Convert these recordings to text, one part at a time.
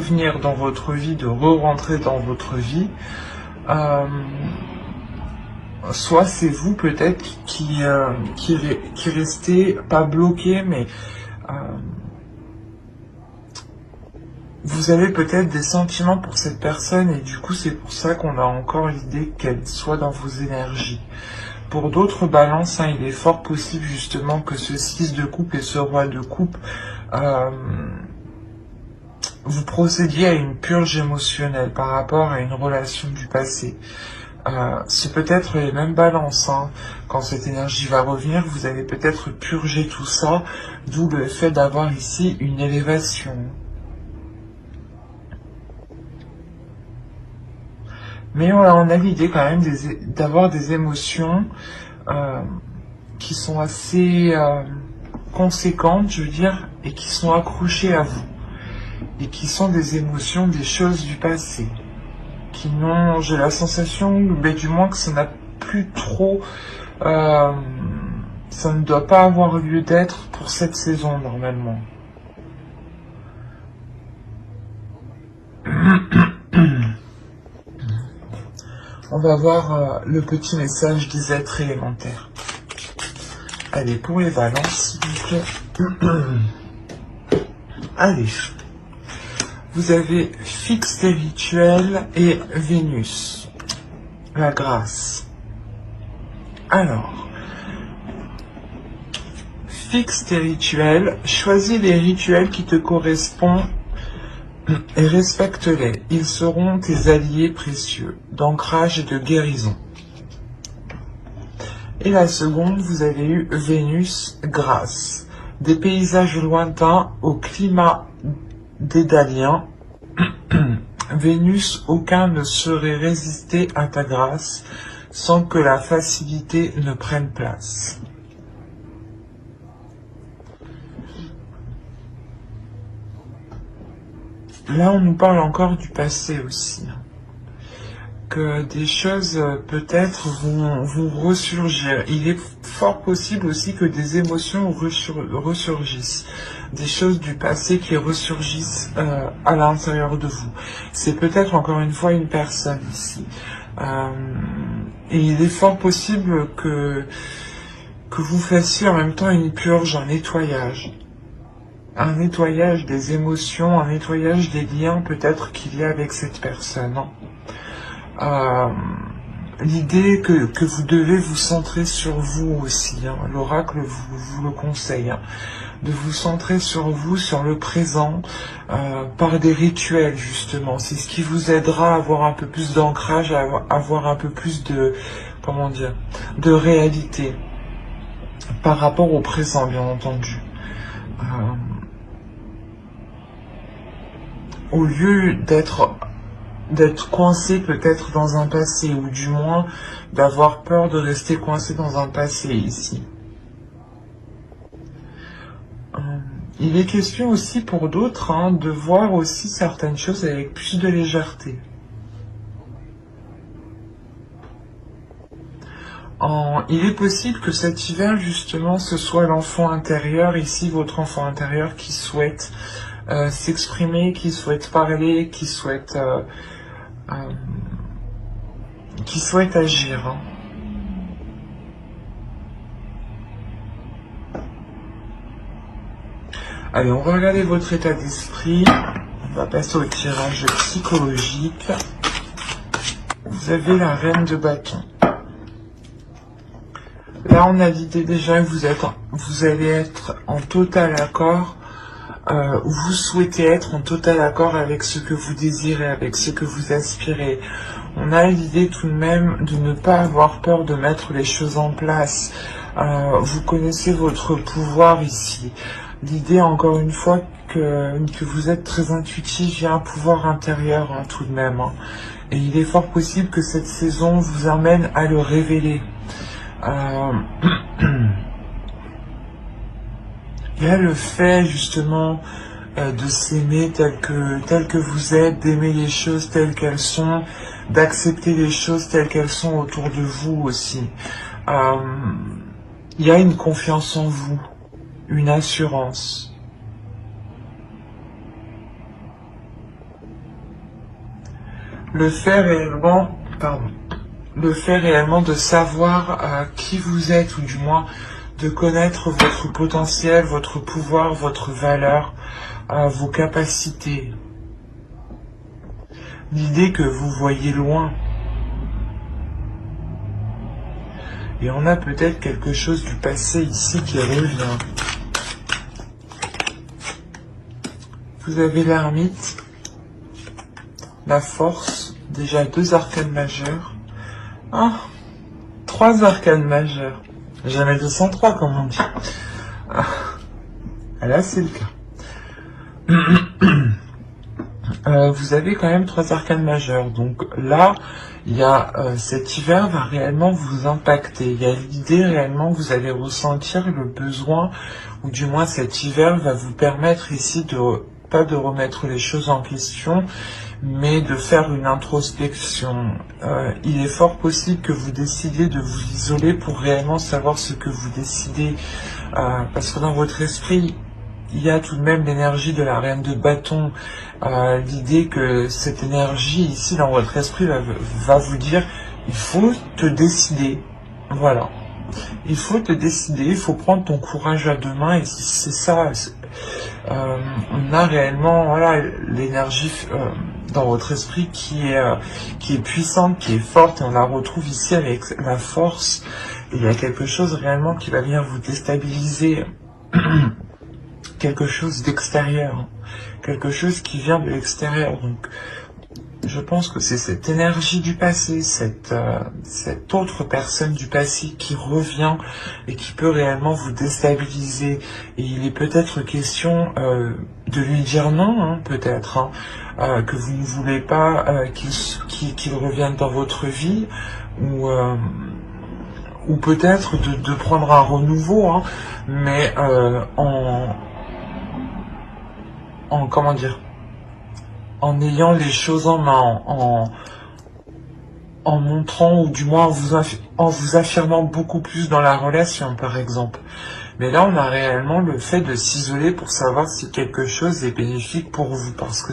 revenir dans votre vie, de re-rentrer dans votre vie, soit c'est vous peut-être qui restez pas bloqué, mais vous avez peut-être des sentiments pour cette personne et du coup c'est pour ça qu'on a encore l'idée qu'elle soit dans vos énergies. Pour d'autres balances, il est fort possible justement que ce 6 de coupe et ce roi de coupe, vous procédiez à une purge émotionnelle par rapport à une relation du passé. C'est peut-être les mêmes balances. Quand cette énergie va revenir, vous allez peut-être purger tout ça, d'où le fait d'avoir ici une élévation. Mais on a l'idée quand même d'avoir des émotions qui sont assez conséquentes, je veux dire, et qui sont accrochées à vous. Et qui sont des émotions, des choses du passé. Qui n'ont, j'ai la sensation, mais du moins que ça n'a plus trop... ça ne doit pas avoir lieu d'être pour cette saison, normalement. On va voir le petit message des êtres élémentaires. Allez, pour les balances, s'il vous plaît. Allez. Vous avez fixe et rituel et Vénus. La grâce. Alors. Fixe tes rituels. Choisis les rituels qui te correspondent et respecte-les. Ils seront tes alliés précieux, d'ancrage et de guérison. Et la seconde, vous avez eu Vénus, grâce. Des paysages lointains au climat dédalien. Vénus, aucun ne saurait résister à ta grâce sans que la facilité ne prenne place. Là, on nous parle encore du passé aussi. Que des choses, peut-être, vont ressurgir. Il est fort possible aussi que des émotions ressurgissent. Des choses du passé qui ressurgissent à l'intérieur de vous. C'est peut-être, encore une fois, une personne ici. Et il est fort possible que vous fassiez en même temps une purge, un nettoyage. Un nettoyage des émotions, un nettoyage des liens peut-être qu'il y a avec cette personne. L'idée que vous devez vous centrer sur vous aussi. L'oracle vous le conseille. De vous centrer sur vous, sur le présent, par des rituels justement. C'est ce qui vous aidera à avoir un peu plus d'ancrage, à avoir un peu plus de, comment dire, de réalité. Par rapport au présent, bien entendu. Au lieu d'être coincé peut-être dans un passé, ou du moins d'avoir peur de rester coincé dans un passé ici. Il est question aussi pour d'autres de voir aussi certaines choses avec plus de légèreté. Il est possible que cet hiver justement ce soit l'enfant intérieur, ici votre enfant intérieur qui souhaite s'exprimer, qui souhaite parler, qui souhaite agir. Allez, on va regarder votre état d'esprit. On va passer au tirage psychologique. Vous avez la reine de bâton. Là, on a l'idée déjà que vous allez être en total accord. Vous souhaitez être en total accord avec ce que vous désirez, avec ce que vous aspirez. On a l'idée tout de même de ne pas avoir peur de mettre les choses en place. Vous connaissez votre pouvoir ici. L'idée, encore une fois, que vous êtes très intuitif, il y a un pouvoir intérieur tout de même. Et il est fort possible que cette saison vous amène à le révéler. Il y a le fait justement de s'aimer tel que vous êtes, d'aimer les choses telles qu'elles sont, d'accepter les choses telles qu'elles sont autour de vous aussi. Il y a une confiance en vous, une assurance. Le fait réellement, pardon, le fait réellement de savoir qui vous êtes, ou du moins de connaître votre potentiel, votre pouvoir, votre valeur, vos capacités. L'idée que vous voyez loin. Et on a peut-être quelque chose du passé ici qui revient. Vous avez l'ermite, la force, déjà 2 arcanes majeures. Ah, 3 arcanes majeures. Jamais 203 comme on dit. Ah, là c'est le cas. Vous avez quand même 3 arcanes majeures. Donc là, il y a cet hiver va réellement vous impacter. Il y a l'idée réellement que vous allez ressentir le besoin, ou du moins cet hiver va vous permettre ici de pas de remettre les choses en question, mais de faire une introspection. Il est fort possible que vous décidiez de vous isoler pour réellement savoir ce que vous décidez, parce que dans votre esprit, il y a tout de même l'énergie de la reine de bâton, l'idée que cette énergie ici dans votre esprit va vous dire, il faut te décider, voilà. Il faut te décider, il faut prendre ton courage à 2 mains, et c'est ça. On a réellement, voilà, l'énergie dans votre esprit qui est puissante, qui est forte, et on la retrouve ici avec la force. Et il y a quelque chose réellement qui va venir vous déstabiliser, quelque chose d'extérieur, quelque chose qui vient de l'extérieur. Donc, je pense que c'est cette énergie du passé, cette autre personne du passé qui revient et qui peut réellement vous déstabiliser. Et il est peut-être question de lui dire non, hein, peut-être, hein, que vous ne voulez pas qu'il revienne dans votre vie, ou peut-être de prendre un renouveau, hein, mais en comment dire, en ayant les choses en main, en montrant, ou du moins en vous affirmant beaucoup plus dans la relation, par exemple. Mais là, on a réellement le fait de s'isoler pour savoir si quelque chose est bénéfique pour vous, parce que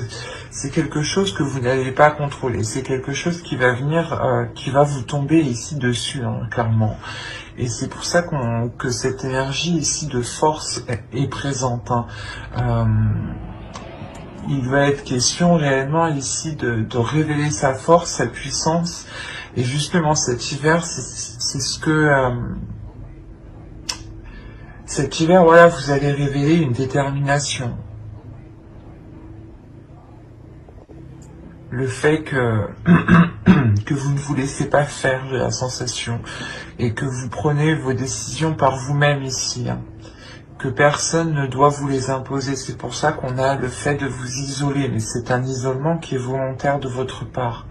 c'est quelque chose que vous n'allez pas contrôler. C'est quelque chose qui va venir, qui va vous tomber ici dessus, hein, clairement. Et c'est pour ça que cette énergie ici de force est présente, hein. Il va être question réellement ici de révéler sa force, sa puissance. Et justement cet hiver, c'est ce que... cet hiver, voilà, vous allez révéler une détermination. Le fait que vous ne vous laissez pas faire, j'ai la sensation, et que vous prenez vos décisions par vous-même ici, hein. Que personne ne doit vous les imposer. C'est pour ça qu'on a le fait de vous isoler, mais c'est un isolement qui est volontaire de votre part,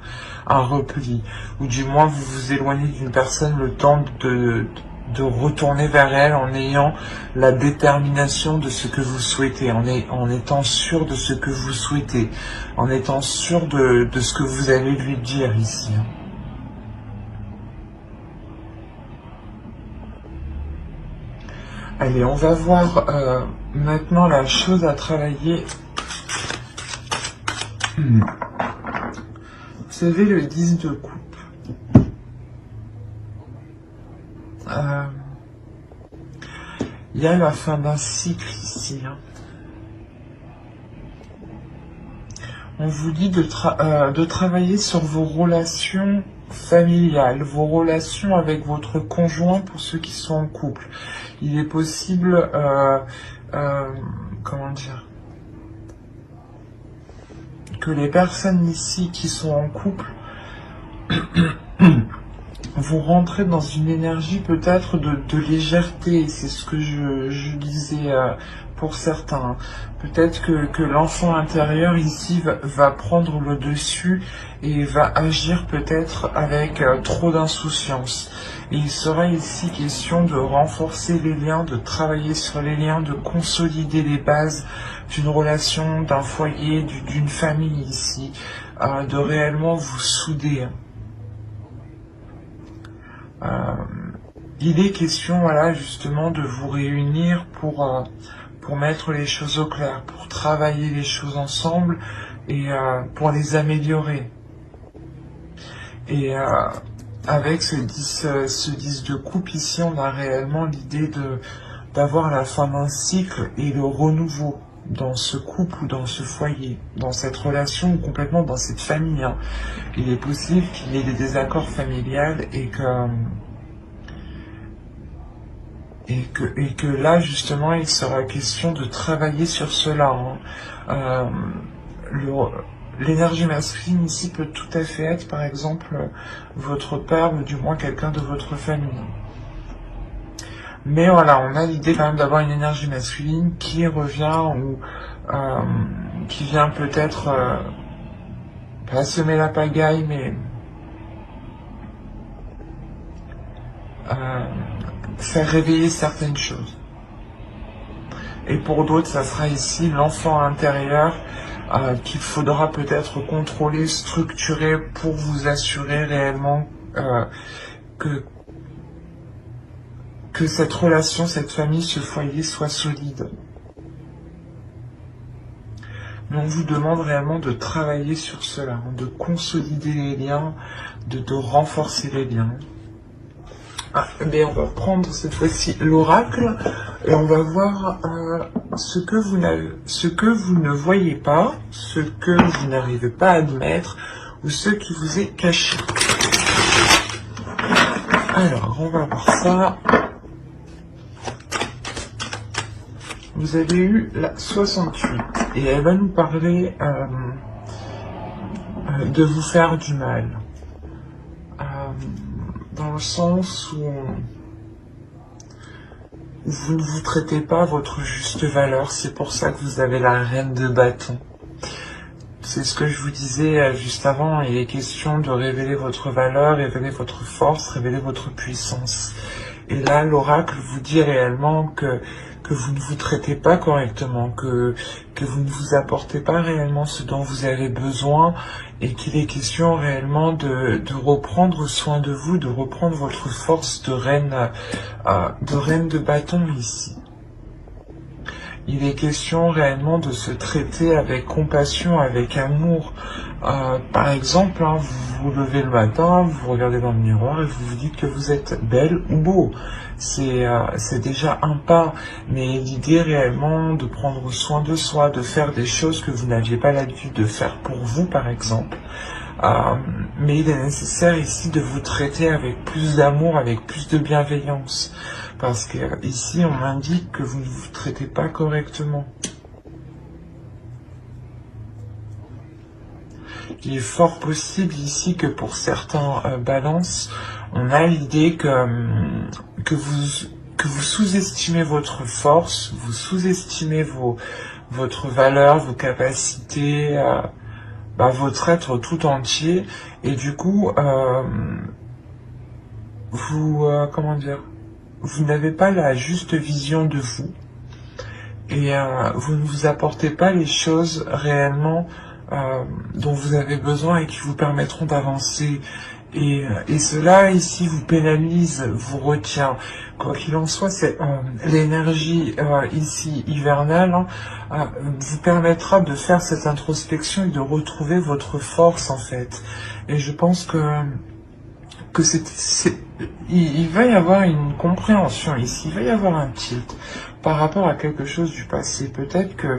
un repli, ou du moins vous vous éloignez d'une personne le temps de retourner vers elle en ayant la détermination de ce que vous souhaitez, en étant sûr de ce que vous souhaitez, en étant sûr de ce que vous allez lui dire ici. Allez, on va voir maintenant la chose à travailler. Vous savez, le 10 de coupe. Il y a la fin d'un cycle ici, hein. On vous dit de travailler sur vos relations familiales, vos relations avec votre conjoint pour ceux qui sont en couple. Il est possible, comment dire, que les personnes ici qui sont en couple vont rentrer dans une énergie peut-être de légèreté. C'est ce que je disais pour certains. Peut-être que l'enfant intérieur ici va prendre le dessus et va agir peut-être avec trop d'insouciance. Et il sera ici question de renforcer les liens, de travailler sur les liens, de consolider les bases d'une relation, d'un foyer, d'une famille ici, de réellement vous souder. Il est question, voilà, justement, de vous réunir pour mettre les choses au clair, pour travailler les choses ensemble et pour les améliorer. Et avec ce 10 de coupe ici, on a réellement l'idée d'avoir la fin d'un cycle et le renouveau dans ce couple ou dans ce foyer, dans cette relation ou complètement dans cette famille. Hein. Il est possible qu'il y ait des désaccords familiaux et que là, justement, il sera question de travailler sur cela. Hein. L'énergie masculine ici peut tout à fait être, par exemple, votre père ou du moins quelqu'un de votre famille. Mais voilà, on a l'idée quand même d'avoir une énergie masculine qui revient ou qui vient peut-être pas semer la pagaille, mais faire réveiller certaines choses. Et pour d'autres, ça sera ici l'enfant intérieur qu'il faudra peut-être contrôler, structurer pour vous assurer réellement que cette relation, cette famille, ce foyer soit solide. Mais on vous demande réellement de travailler sur cela, de consolider les liens, de renforcer les liens. Mais on va prendre cette fois-ci l'oracle et on va voir ce que vous ne voyez pas, ce que vous n'arrivez pas à admettre ou ce qui vous est caché. Alors, on va voir ça. Vous avez eu la 68 et elle va nous parler de vous faire du mal. Dans le sens où vous ne vous traitez pas à votre juste valeur, c'est pour ça que vous avez la reine de bâton. C'est ce que je vous disais juste avant, il est question de révéler votre valeur, révéler votre force, révéler votre puissance. Et là, l'oracle vous dit réellement que vous ne vous traitez pas correctement, que vous ne vous apportez pas réellement ce dont vous avez besoin et qu'il est question réellement de reprendre soin de vous, de reprendre votre force de reine de bâton ici. Il est question réellement de se traiter avec compassion, avec amour. Par exemple, hein, vous vous levez le matin, vous vous regardez dans le miroir et vous vous dites que vous êtes belle ou beau. C'est déjà un pas, mais l'idée réellement de prendre soin de soi, de faire des choses que vous n'aviez pas l'habitude de faire pour vous, par exemple. Mais il est nécessaire ici de vous traiter avec plus d'amour, avec plus de bienveillance. Parce que ici, on m'indique que vous ne vous traitez pas correctement. Il est fort possible ici que pour certains balances, on a l'idée que vous sous-estimez votre force, vous sous-estimez votre valeur, vos capacités, votre être tout entier, et du coup, vous n'avez pas la juste vision de vous, et vous ne vous apportez pas les choses réellement dont vous avez besoin et qui vous permettront d'avancer. Et cela ici vous pénalise, vous retient. Quoi qu'il en soit, c'est l'énergie ici hivernale vous permettra de faire cette introspection et de retrouver votre force en fait. Et je pense que il va y avoir une compréhension ici, il va y avoir un tilt par rapport à quelque chose du passé. Peut-être que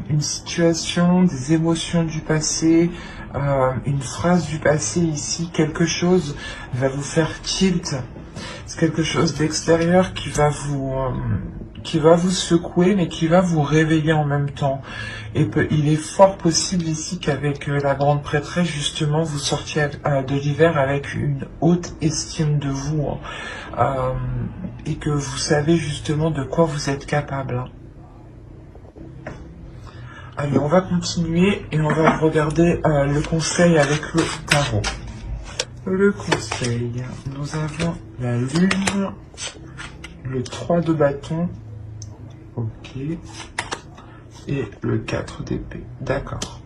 une situation, des émotions du passé, une phrase du passé ici, quelque chose va vous faire tilt. C'est quelque chose d'extérieur qui va vous secouer, mais qui va vous réveiller en même temps. Et il est fort possible ici qu'avec la grande prêtresse, justement, vous sortiez de l'hiver avec une haute estime de vous, hein, et que vous savez justement de quoi vous êtes capable. Hein. Allez, on va continuer et on va regarder le conseil avec le tarot. Le conseil, nous avons la lune, le 3 de bâton, ok, et le 4 d'épée, d'accord.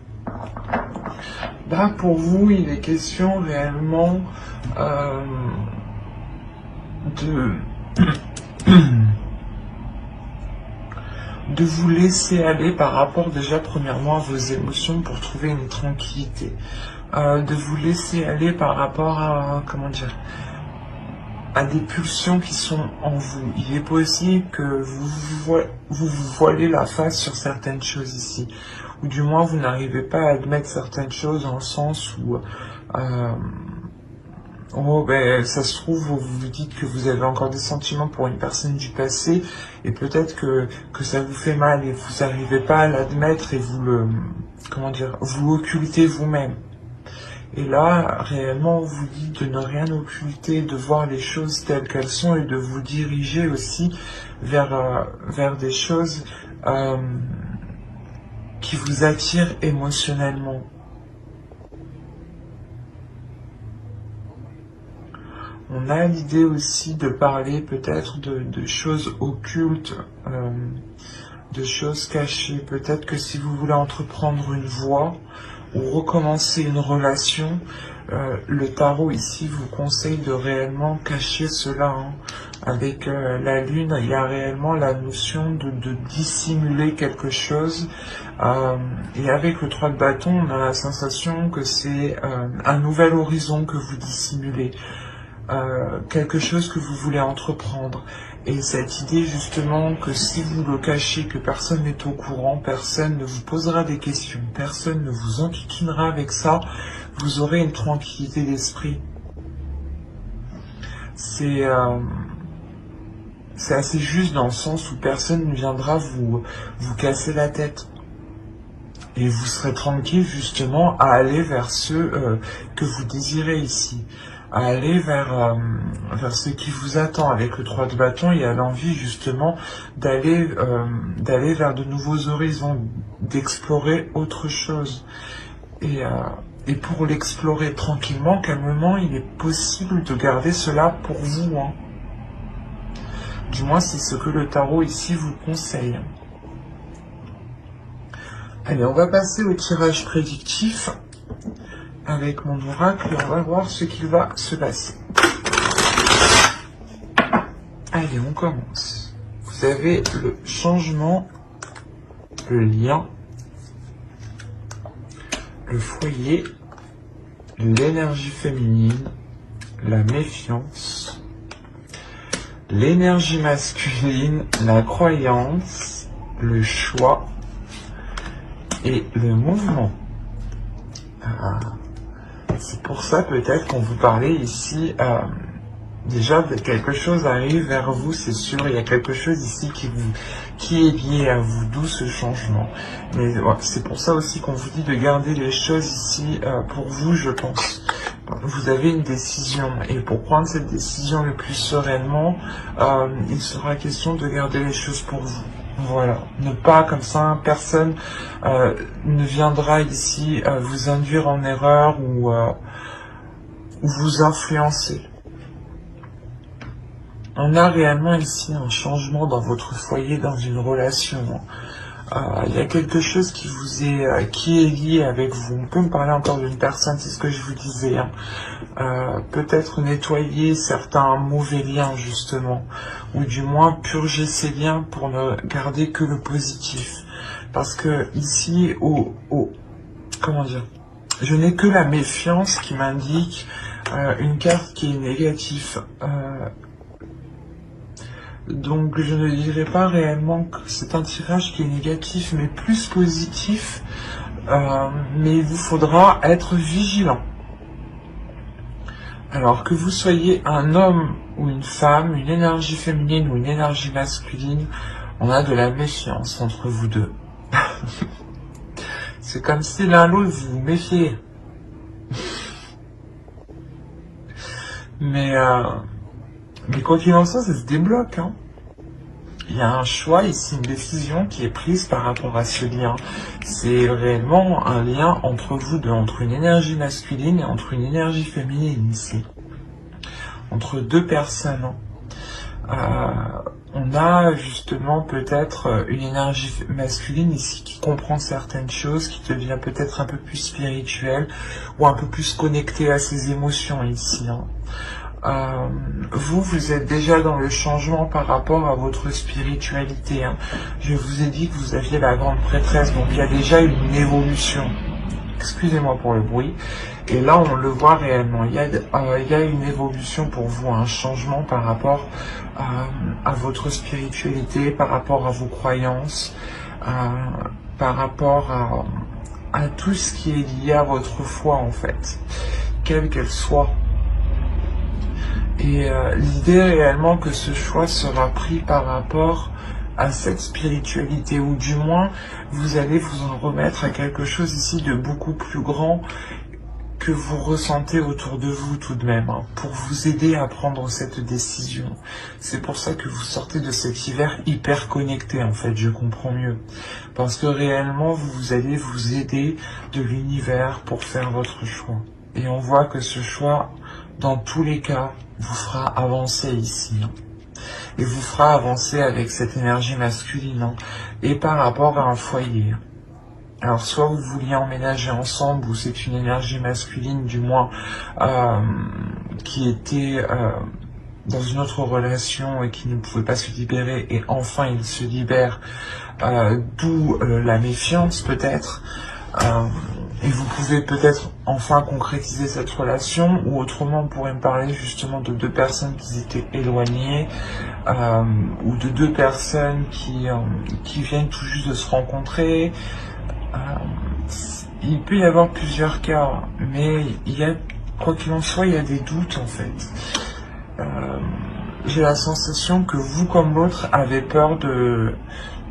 Là, pour vous, il est question réellement de vous laisser aller par rapport déjà premièrement à vos émotions pour trouver une tranquillité. de vous laisser aller par rapport à, comment dire, à des pulsions qui sont en vous. Il est possible que vous voilez la face sur certaines choses ici, ou du moins vous n'arrivez pas à admettre certaines choses dans le sens où oh, ben, ça se trouve, vous vous dites que vous avez encore des sentiments pour une personne du passé, et peut-être que ça vous fait mal, et vous n'arrivez pas à l'admettre, et vous le, comment dire, vous occultez vous-même. Et là, réellement, on vous dit de ne rien occulter, de voir les choses telles qu'elles sont, et de vous diriger aussi vers des choses qui vous attirent émotionnellement. On a l'idée aussi de parler peut-être de choses occultes, de choses cachées. Peut-être que si vous voulez entreprendre une voie ou recommencer une relation, le tarot ici vous conseille de réellement cacher cela. Hein. Avec la lune, il y a réellement la notion de dissimuler quelque chose. Et avec le 3 de bâton, on a la sensation que c'est un nouvel horizon que vous dissimulez. Quelque chose que vous voulez entreprendre. Et cette idée justement que si vous le cachez, que personne n'est au courant, personne ne vous posera des questions, personne ne vous enquiquinera avec ça, vous aurez une tranquillité d'esprit. C'est assez juste dans le sens où personne ne viendra vous casser la tête. Et vous serez tranquille justement à aller vers ce que vous désirez ici. À aller vers ce qui vous attend. Avec le 3 de bâton, il y a l'envie justement d'aller vers de nouveaux horizons, d'explorer autre chose. Et pour l'explorer tranquillement, calmement, il est possible de garder cela pour vous. Hein. Du moins, c'est ce que le tarot ici vous conseille. Allez, on va passer au tirage prédictif. Avec mon oracle, on va voir ce qu'il va se passer. Allez, on commence. Vous avez le changement, le lien, le foyer, l'énergie féminine, la méfiance, l'énergie masculine, la croyance, le choix et le mouvement. C'est pour ça peut-être qu'on vous parlait ici, déjà quelque chose arrive vers vous, c'est sûr, il y a quelque chose ici qui est lié à vous, d'où ce changement. Mais ouais, c'est pour ça aussi qu'on vous dit de garder les choses ici pour vous, je pense. Vous avez une décision, et pour prendre cette décision le plus sereinement, il sera question de garder les choses pour vous. Voilà, ne pas comme ça, personne ne viendra ici vous induire en erreur ou vous influencer. On a réellement ici un changement dans votre foyer, dans une relation. Il y a quelque chose qui est lié avec vous. On peut me parler encore d'une personne, c'est ce que je vous disais. Hein. Peut-être nettoyer certains mauvais liens justement, ou du moins purger ces liens pour ne garder que le positif. Parce que ici, comment dire, je n'ai que la méfiance qui m'indique une carte qui est négative. Donc je ne dirais pas réellement que c'est un tirage qui est négatif, mais plus positif. Mais il vous faudra être vigilant. Alors que vous soyez un homme ou une femme, une énergie féminine ou une énergie masculine, on a de la méfiance entre vous deux. C'est comme si l'un l'autre vous vous méfiez. Mais quoi qu'il en soit, ça se débloque. Hein. Il y a un choix ici, une décision qui est prise par rapport à ce lien. C'est réellement un lien entre vous deux, entre une énergie masculine et entre une énergie féminine ici. Entre deux personnes. On a justement peut-être une énergie masculine ici qui comprend certaines choses, qui devient peut-être un peu plus spirituelle ou un peu plus connectée à ses émotions ici. Hein. Vous êtes déjà dans le changement par rapport à votre spiritualité. Hein. Je vous ai dit que vous aviez la grande prêtresse, donc il y a déjà une évolution. excusez-moi pour le bruit. Et là, on le voit réellement. Il y a une évolution pour vous, un changement par rapport à votre spiritualité, par rapport à vos croyances, par rapport à tout ce qui est lié à votre foi, en fait, quelle qu'elle soit. Et l'idée réellement que ce choix sera pris par rapport à cette spiritualité, ou du moins vous allez vous en remettre à quelque chose ici de beaucoup plus grand que vous ressentez autour de vous tout de même, hein, pour vous aider à prendre cette décision. C'est pour ça que vous sortez de cet hiver hyper connecté, en fait, je comprends mieux. Parce que réellement, vous allez vous aider de l'univers pour faire votre choix. Et on voit que ce choix, dans tous les cas, vous fera avancer ici, hein. Et vous fera avancer avec cette énergie masculine, hein, et par rapport à un foyer. Alors soit vous vouliez emménager ensemble, ou c'est une énergie masculine du moins qui était dans une autre relation et qui ne pouvait pas se libérer, et enfin il se libère, d'où la méfiance peut-être. Et vous pouvez peut-être enfin concrétiser cette relation, ou autrement on pourrait me parler justement de deux personnes qui étaient éloignées, ou de deux personnes qui viennent tout juste de se rencontrer. Il peut y avoir plusieurs cas, mais quoi qu'il en soit, il y a des doutes en fait. J'ai la sensation que vous comme l'autre avez peur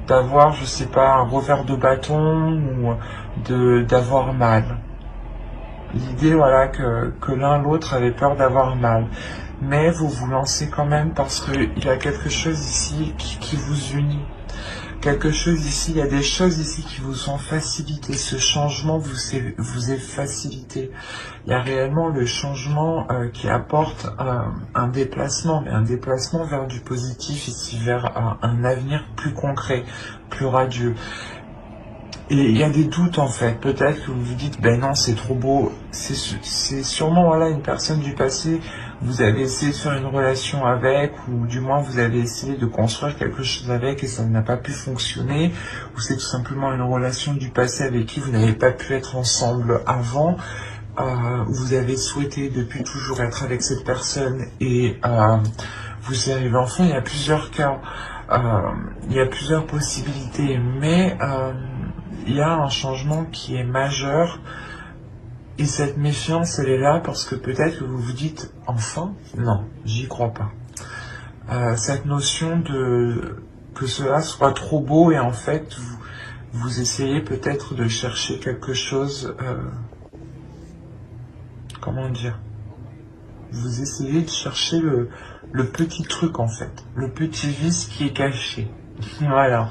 d'avoir, je sais pas, un revers de bâton, ou d'avoir mal. L'idée, voilà, que l'un l'autre avait peur d'avoir mal. Mais vous vous lancez quand même parce qu'il y a quelque chose ici qui vous unit. Quelque chose ici, il y a des choses ici qui vous sont facilitées. Ce changement vous est facilité. Il y a réellement le changement qui apporte un déplacement, mais un déplacement vers du positif ici, vers un avenir plus concret, plus radieux. Et il y a des doutes en fait. Peut-être que vous vous dites, ben non, c'est trop beau. C'est sûrement, voilà, une personne du passé. Vous avez essayé de faire une relation avec, ou du moins vous avez essayé de construire quelque chose avec et ça n'a pas pu fonctionner, ou c'est tout simplement une relation du passé avec qui vous n'avez pas pu être ensemble avant. Vous avez souhaité depuis toujours être avec cette personne et vous y arrivez enfin. Il y a plusieurs cas, il y a plusieurs possibilités, mais il y a un changement qui est majeur. Et cette méfiance, elle est là parce que peut-être que vous vous dites, enfin, non, j'y crois pas. Cette notion que cela soit trop beau, et en fait, vous essayez peut-être de chercher quelque chose, comment dire, vous essayez de chercher le petit truc en fait, le petit vice qui est caché. Voilà.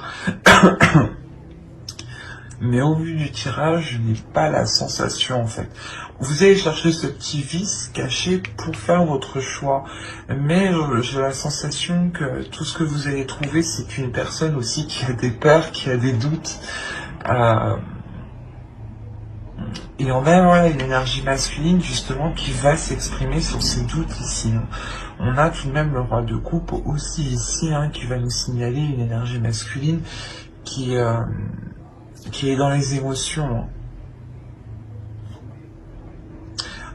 Mais au vu du tirage, je n'ai pas la sensation en fait. Vous allez chercher ce petit vice caché pour faire votre choix, mais j'ai la sensation que tout ce que vous allez trouver, c'est une personne aussi qui a des peurs, qui a des doutes. Et on a, voilà, une énergie masculine justement qui va s'exprimer sur ces doutes ici, hein. On a tout de même le roi de coupe aussi ici, hein, qui va nous signaler une énergie masculine qui est dans les émotions.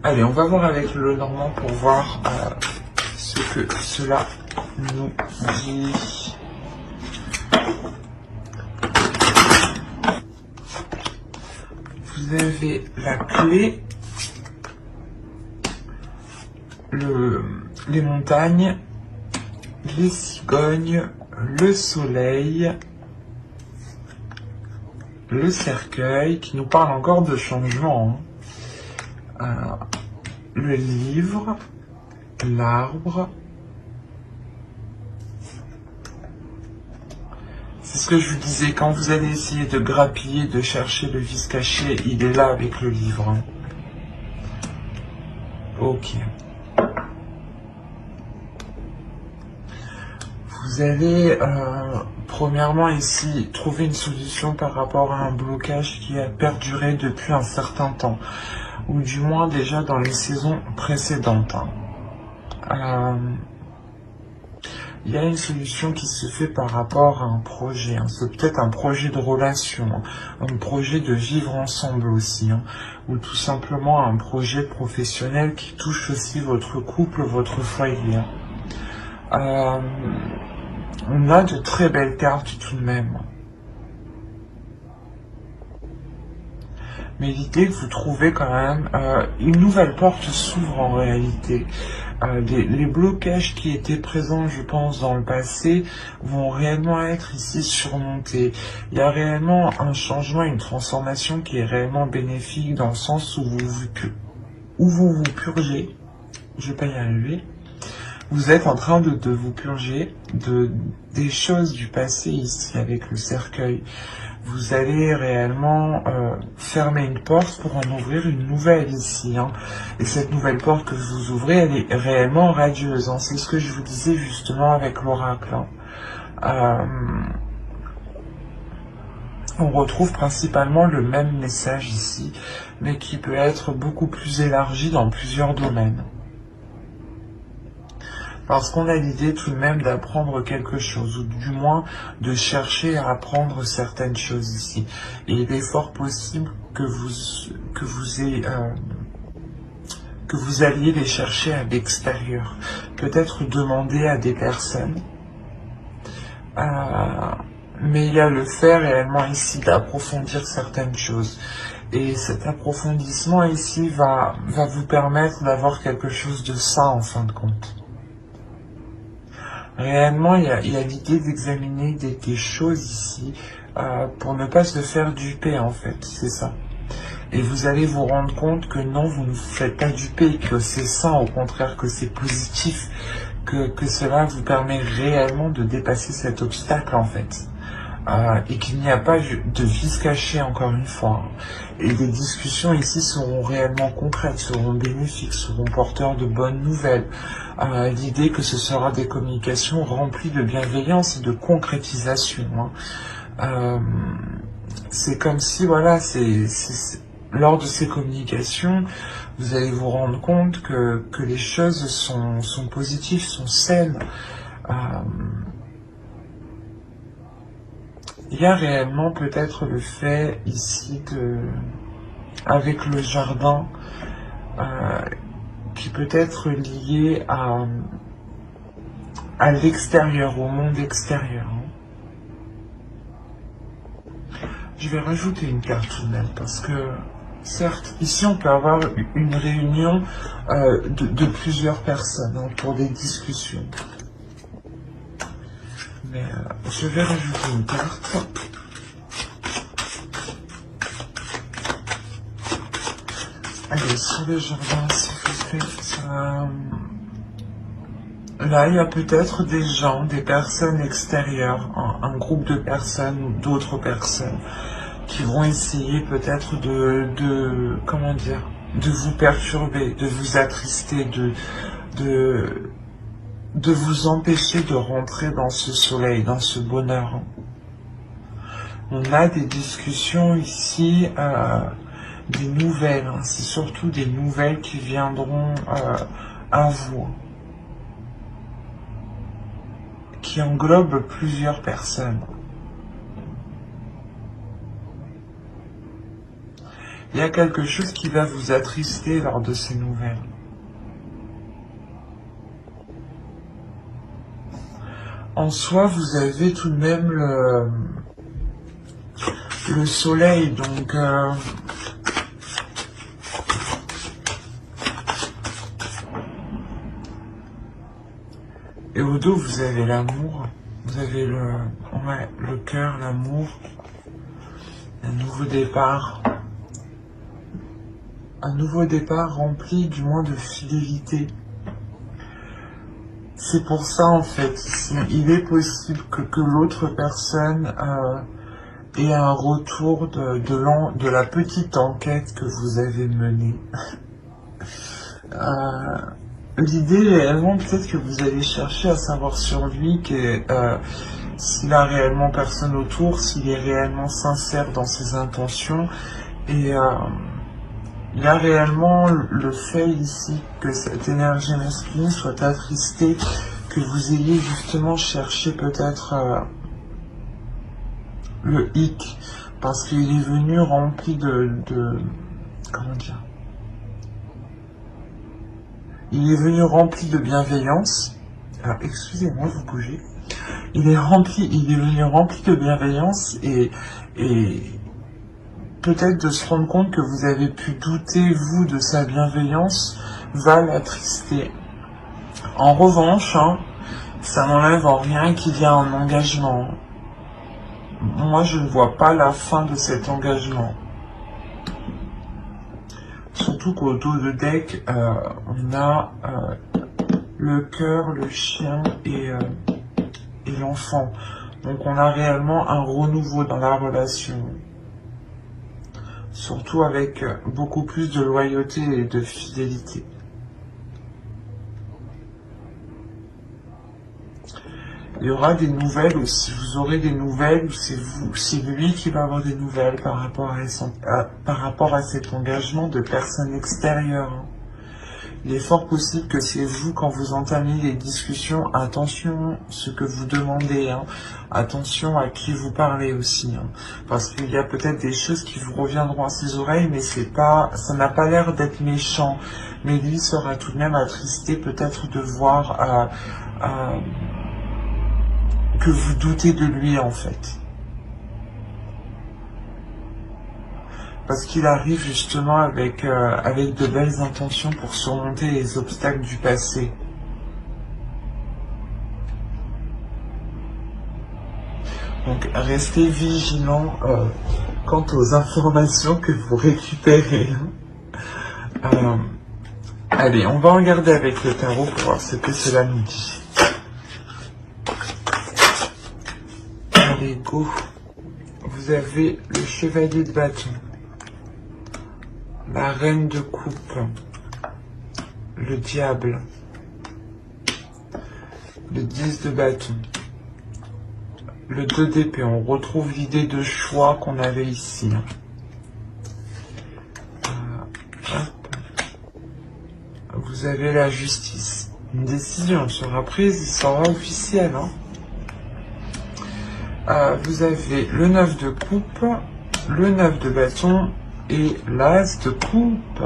Allez, on va voir avec le Normand pour voir ce que cela nous dit. Vous avez la clé, les montagnes, les cigognes, le soleil, le cercueil, qui nous parle encore de changement, hein. Le livre, l'arbre. C'est ce que je vous disais, quand vous allez essayer de grappiller, de chercher le vice caché, il est là avec le livre, hein. Ok. Vous allez, premièrement ici, trouver une solution par rapport à un blocage qui a perduré depuis un certain temps, ou du moins déjà dans les saisons précédentes, hein. il y a une solution qui se fait par rapport à un projet. Hein. C'est peut-être un projet de relation, hein, un projet de vivre ensemble aussi, hein, ou tout simplement un projet professionnel qui touche aussi votre couple, votre foyer. Hein. On a de très belles cartes tout de même. Mais l'idée que vous trouvez quand même, une nouvelle porte s'ouvre en réalité. Les blocages qui étaient présents, je pense, dans le passé, vont réellement être ici surmontés. Il y a réellement un changement, une transformation qui est réellement bénéfique dans le sens où vous purgez. Je vais pas y arriver. Vous êtes en train de vous purger des choses du passé ici avec le cercueil. Vous allez réellement fermer une porte pour en ouvrir une nouvelle ici. Hein. Et cette nouvelle porte que vous ouvrez, elle est réellement radieuse. Hein. C'est ce que je vous disais justement avec l'oracle. Hein. On retrouve principalement le même message ici, mais qui peut être beaucoup plus élargi dans plusieurs domaines. Parce qu'on a l'idée tout de même d'apprendre quelque chose, ou du moins de chercher à apprendre certaines choses ici. Et il est fort possible que vous alliez les chercher à l'extérieur. Peut-être demander à des personnes. Mais il y a le fait réellement ici d'approfondir certaines choses. Et cet approfondissement ici va vous permettre d'avoir quelque chose de sain en fin de compte. Réellement, il y a l'idée d'examiner des choses ici pour ne pas se faire duper, en fait, c'est ça. Et vous allez vous rendre compte que non, vous ne vous faites pas duper, que c'est ça, au contraire, que c'est positif, que cela vous permet réellement de dépasser cet obstacle, en fait. Et qu'il n'y a pas de vice caché, encore une fois. Et les discussions ici seront réellement concrètes, seront bénéfiques, seront porteurs de bonnes nouvelles. L'idée que ce sera des communications remplies de bienveillance et de concrétisation. Hein. C'est comme si, voilà, lors de ces communications, vous allez vous rendre compte que les choses sont positives, sont saines. Il y a réellement peut-être le fait ici avec le jardin, qui peut être lié à l'extérieur, au monde extérieur. Je vais rajouter une carte tout de même, parce que, certes, ici on peut avoir une réunion de plusieurs personnes hein, pour des discussions. Mais je vais rajouter une carte. Allez, sur le jardin, s'il vous plaît. Là, il y a peut-être des gens, des personnes extérieures, un groupe de personnes ou d'autres personnes qui vont essayer peut-être comment dire, de vous perturber, de vous attrister, de vous empêcher de rentrer dans ce soleil, dans ce bonheur. On a des discussions ici, des nouvelles, hein. C'est surtout des nouvelles qui viendront à vous, qui englobent plusieurs personnes. Il y a quelque chose qui va vous attrister lors de ces nouvelles. En soi, vous avez tout de même le soleil, donc et au dos, vous avez l'amour, vous avez le cœur, l'amour, un nouveau départ rempli du moins de fidélité. C'est pour ça, en fait, il est possible que l'autre personne ait un retour de la petite enquête que vous avez menée. L'idée, réellement, peut-être que vous allez chercher à savoir sur lui s'il a réellement personne autour, s'il est réellement sincère dans ses intentions, et il y a réellement le fait ici que cette énergie masculine soit attristée, que vous ayez justement cherché peut-être le hic, parce qu'il est venu rempli comment dire, il est venu rempli de bienveillance. Alors, excusez-moi, vous bougez. Il est venu rempli de bienveillance et peut-être de se rendre compte que vous avez pu douter, vous, de sa bienveillance, va l'attrister. En revanche, hein, ça n'enlève en rien qu'il y a un engagement. Moi, je ne vois pas la fin de cet engagement. Surtout qu'au dos de deck, on a le cœur, le chien et l'enfant. Donc on a réellement un renouveau dans la relation. Surtout avec beaucoup plus de loyauté et de fidélité. Il y aura des nouvelles aussi, vous aurez des nouvelles, ou c'est lui qui va avoir des nouvelles par rapport à cet engagement de personnes extérieures. Il est fort possible que c'est vous, quand vous entamez les discussions, attention ce que vous demandez, hein. Attention à qui vous parlez aussi, hein. Parce qu'il y a peut-être des choses qui vous reviendront à ses oreilles, mais ça n'a pas l'air d'être méchant. Mais lui sera tout de même attristé peut-être de voir que vous doutez de lui en fait. Parce qu'il arrive justement avec de belles intentions pour surmonter les obstacles du passé. Donc restez vigilant quant aux informations que vous récupérez. Allez, on va regarder avec le tarot pour voir ce que cela nous dit. Allez, go. Vous avez le chevalier de bâton. La reine de coupe, le diable, le 10 de bâton, le 2 d'épée. On retrouve l'idée de choix qu'on avait ici. Vous avez la justice. Une décision sera prise, il sera officiel. Vous avez le 9 de coupe, le 9 de bâton, et l'as de coupe.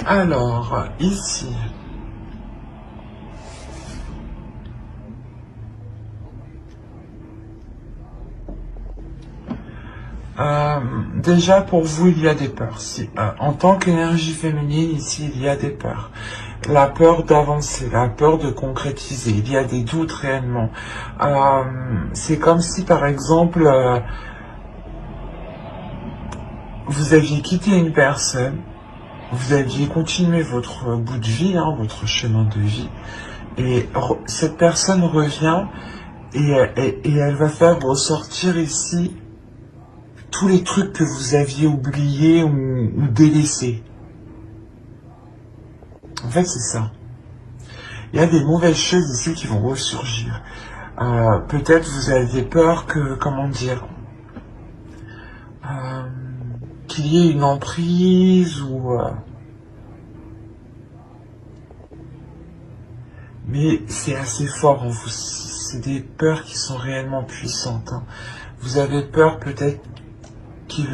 Alors, ici, déjà pour vous, il y a des peurs. En tant qu'énergie féminine, ici, il y a des peurs. La peur d'avancer, la peur de concrétiser. Il y a des doutes réellement. C'est comme si, par exemple, vous aviez quitté une personne, vous aviez continué votre bout de vie, votre chemin de vie, et cette personne revient et elle va faire ressortir ici tous les trucs que vous aviez oubliés ou délaissés. En fait, c'est ça. Il y a des mauvaises choses ici qui vont ressurgir. Peut-être vous aviez peur que, comment dire, qu'il y ait une emprise ou... Mais c'est assez fort en vous. C'est des peurs qui sont réellement puissantes. Vous avez peur peut-être qu'ils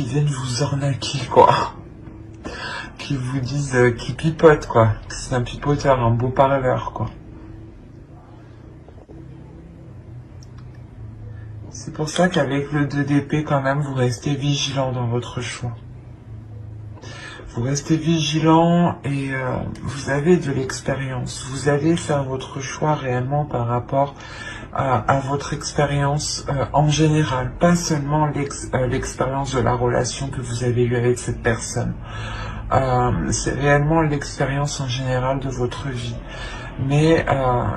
viennent vous arnaquer, quoi. Qu'ils vous disent qu'ils pipotent, quoi. C'est un pipoteur, un beau parleur, quoi. C'est pour ça qu'avec le 2 d'épée, quand même, vous restez vigilant dans votre choix. Vous restez vigilant et vous avez de l'expérience. Vous allez faire votre choix réellement par rapport à votre expérience en général. Pas seulement l'expérience de la relation que vous avez eue avec cette personne. C'est réellement l'expérience en général de votre vie. Mais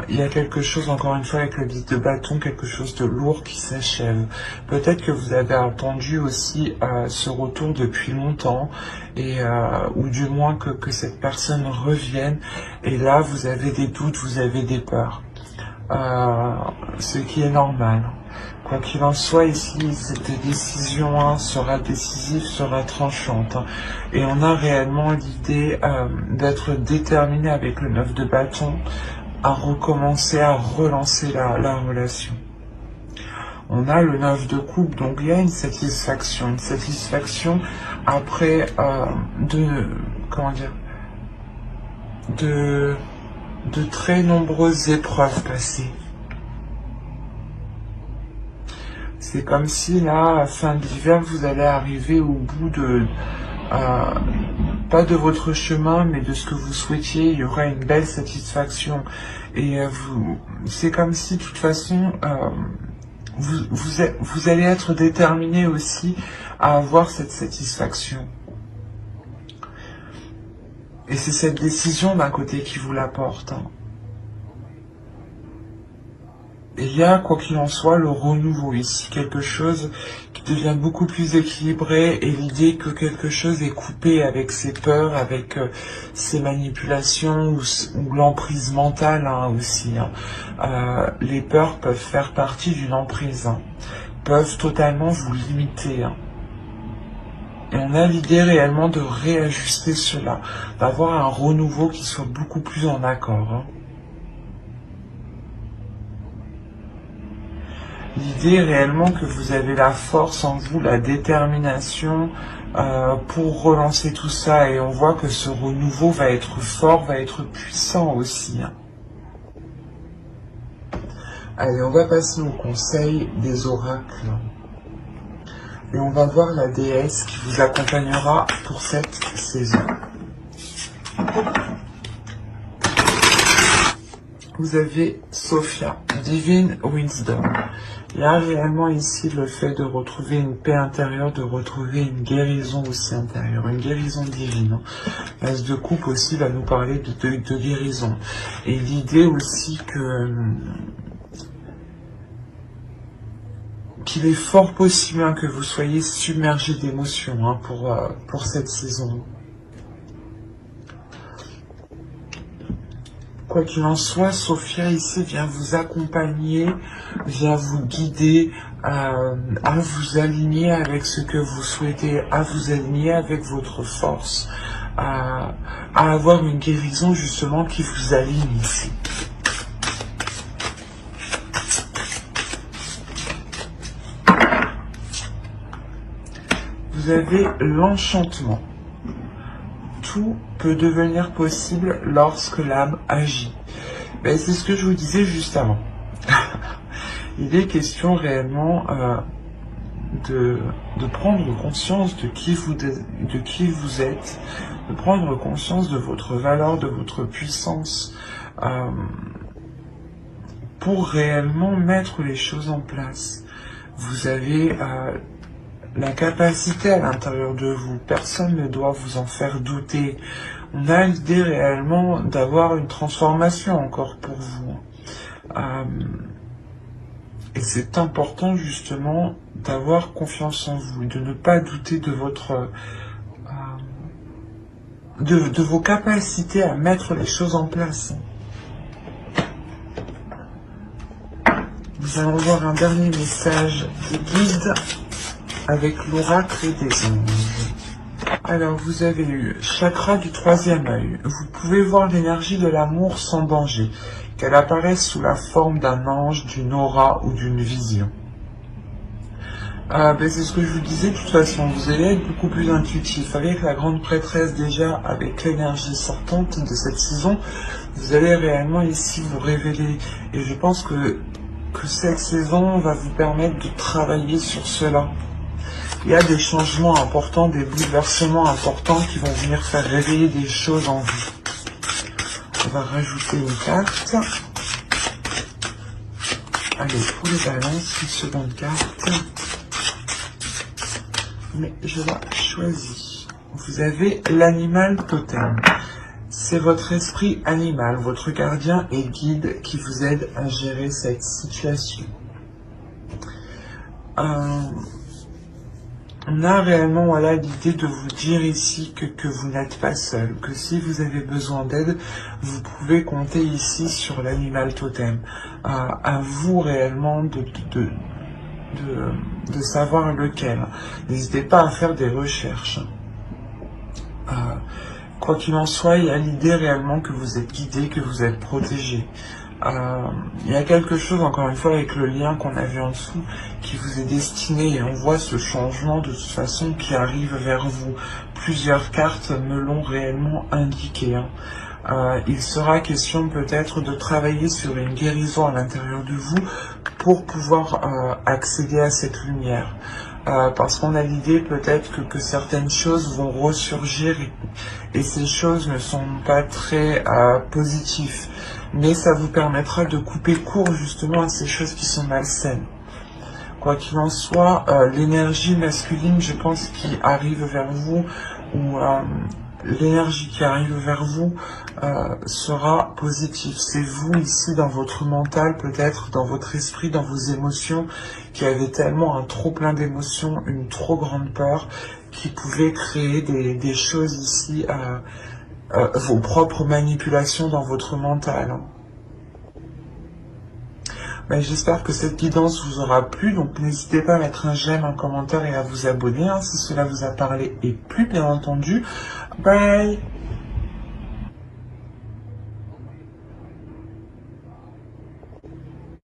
il y a quelque chose, encore une fois, avec le 10 de bâton, quelque chose de lourd qui s'achève. Peut-être que vous avez attendu aussi ce retour depuis longtemps, et ou du moins que cette personne revienne. Et là, vous avez des doutes, vous avez des peurs. Ce qui est normal. Quoi qu'il en soit, ici, cette décision sera décisive, sera tranchante. Et on a réellement l'idée d'être déterminé avec le 9 de bâton à recommencer, à relancer la relation. On a le 9 de coupe, donc il y a une satisfaction après de très nombreuses épreuves passées. C'est comme si là, à fin d'hiver, vous allez arriver au bout de, pas de votre chemin, mais de ce que vous souhaitiez. Il y aura une belle satisfaction. Et c'est comme si, de toute façon, vous allez être déterminé aussi à avoir cette satisfaction. Et c'est cette décision d'un côté qui vous l'apporte. Et il y a, quoi qu'il en soit, le renouveau ici, quelque chose qui devient beaucoup plus équilibré, et l'idée que quelque chose est coupé avec ses peurs, avec ses manipulations ou l'emprise mentale aussi. Les peurs peuvent faire partie d'une emprise, peuvent totalement vous limiter. Et on a l'idée réellement de réajuster cela, d'avoir un renouveau qui soit beaucoup plus en accord. L'idée réellement que vous avez la force en vous, la détermination pour relancer tout ça, et on voit que ce renouveau va être fort, va être puissant aussi. Allez, on va passer au conseil des oracles. Et on va voir la déesse qui vous accompagnera pour cette saison. Vous avez Sophia, Divine Wisdom. Il y a réellement ici le fait de retrouver une paix intérieure, de retrouver une guérison aussi intérieure, une guérison divine. L'As de coupe aussi va nous parler de guérison. Et l'idée aussi qu'il est fort possible que vous soyez submergé d'émotions pour cette saison. Quoi qu'il en soit, Sophia ici vient vous accompagner, vient vous guider à vous aligner avec ce que vous souhaitez, à vous aligner avec votre force, à avoir une guérison justement qui vous aligne ici. Vous avez l'enchantement. Tout peut devenir possible lorsque l'âme agit. Ben, c'est ce que je vous disais juste avant. Il est question réellement de prendre conscience de qui vous êtes, de prendre conscience de votre valeur, de votre puissance, pour réellement mettre les choses en place. Vous avez la capacité à l'intérieur de vous, personne ne doit vous en faire douter. On a l'idée réellement d'avoir une transformation encore pour vous. Et c'est important justement d'avoir confiance en vous, de ne pas douter de votre de vos capacités à mettre les choses en place. Nous allons voir un dernier message qui guide avec l'oracle des anges. Alors, vous avez eu chakra du troisième œil. Vous pouvez voir l'énergie de l'amour sans danger, qu'elle apparaisse sous la forme d'un ange, d'une aura ou d'une vision. C'est ce que je vous disais, de toute façon, vous allez être beaucoup plus intuitif. Avec la grande prêtresse déjà, avec l'énergie sortante de cette saison, vous allez réellement ici vous révéler. Et je pense que cette saison va vous permettre de travailler sur cela. Il y a des changements importants, des bouleversements importants qui vont venir faire réveiller des choses en vous. On va rajouter une carte. Allez, pour les balances, une seconde carte. Mais je la choisis. Vous avez l'animal totem. C'est votre esprit animal, votre gardien et guide qui vous aide à gérer cette situation. On a réellement l'idée de vous dire ici que vous n'êtes pas seul, que si vous avez besoin d'aide, vous pouvez compter ici sur l'animal totem. À vous réellement de savoir lequel. N'hésitez pas à faire des recherches. Quoi qu'il en soit, il y a l'idée réellement que vous êtes guidé, que vous êtes protégé. Il y a quelque chose, encore une fois, avec le lien qu'on a vu en dessous, qui vous est destiné, et on voit ce changement de toute façon qui arrive vers vous. Plusieurs cartes me l'ont réellement indiqué. Il sera question peut-être de travailler sur une guérison à l'intérieur de vous pour pouvoir accéder à cette lumière. Parce qu'on a l'idée peut-être que certaines choses vont ressurgir et ces choses ne sont pas très positives. Mais ça vous permettra de couper court justement à ces choses qui sont malsaines. Quoi qu'il en soit, l'énergie masculine, je pense, qui arrive vers vous, ou l'énergie qui arrive vers vous sera positive. C'est vous ici dans votre mental, peut-être dans votre esprit, dans vos émotions, qui avez tellement un trop plein d'émotions, une trop grande peur, qui pouvait créer des choses ici, vos propres manipulations dans votre mental. Ben, j'espère que cette guidance vous aura plu, donc n'hésitez pas à mettre un j'aime, un commentaire et à vous abonner si cela vous a parlé et plu, bien entendu. Bye!